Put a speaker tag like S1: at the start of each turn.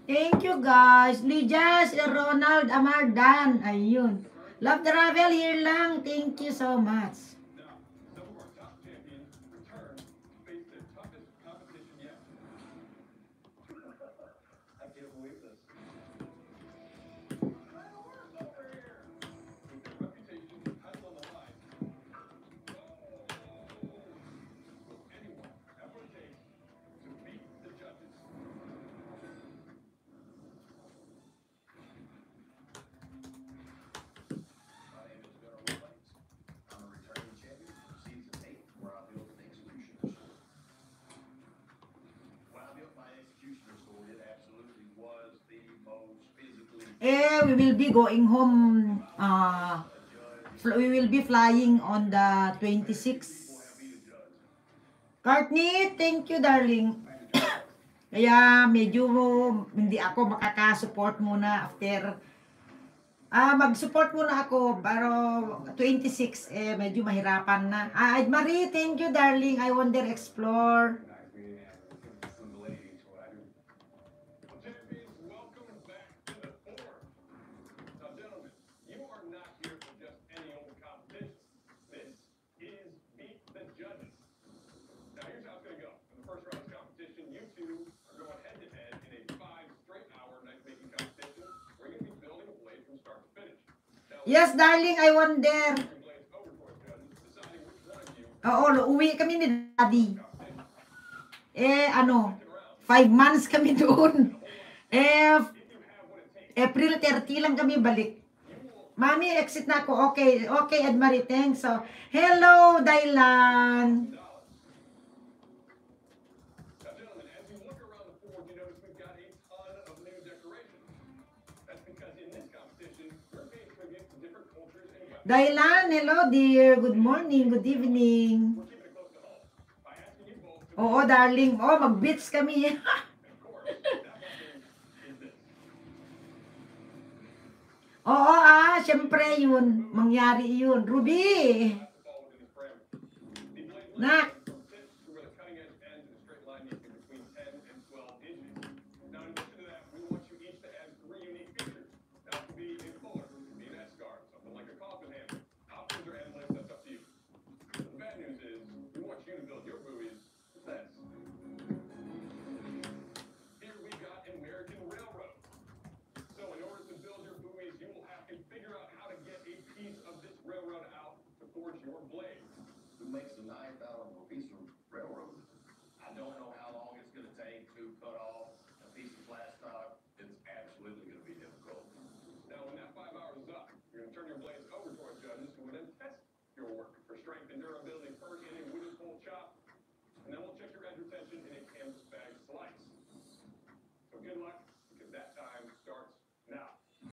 S1: Thank you guys. Lyjas, Ronald, Amardan. Ayun. Love Travel here lang. Thank you so much. We will be going home. We will be flying on the 26th. Courtney, thank you, darling. Kaya medyo hindi ako makaka-support muna after. Mag-support muna ako, pero 26, medyo mahirapan na. Marie, thank you, darling. I wonder explore. Yes, darling, I wonder. Oo, uwi kami ni Daddy. 5 months kami doon. April 30 lang kami balik. Mami, exit na ako. Okay, okay, Edmarie, thanks. So, hello, Dylan. Dylan, hello dear. Good morning, good evening. Oo, darling. Oh, mag-beach kami. Oo, syempre yun. Mangyari yun. Ruby! Nak!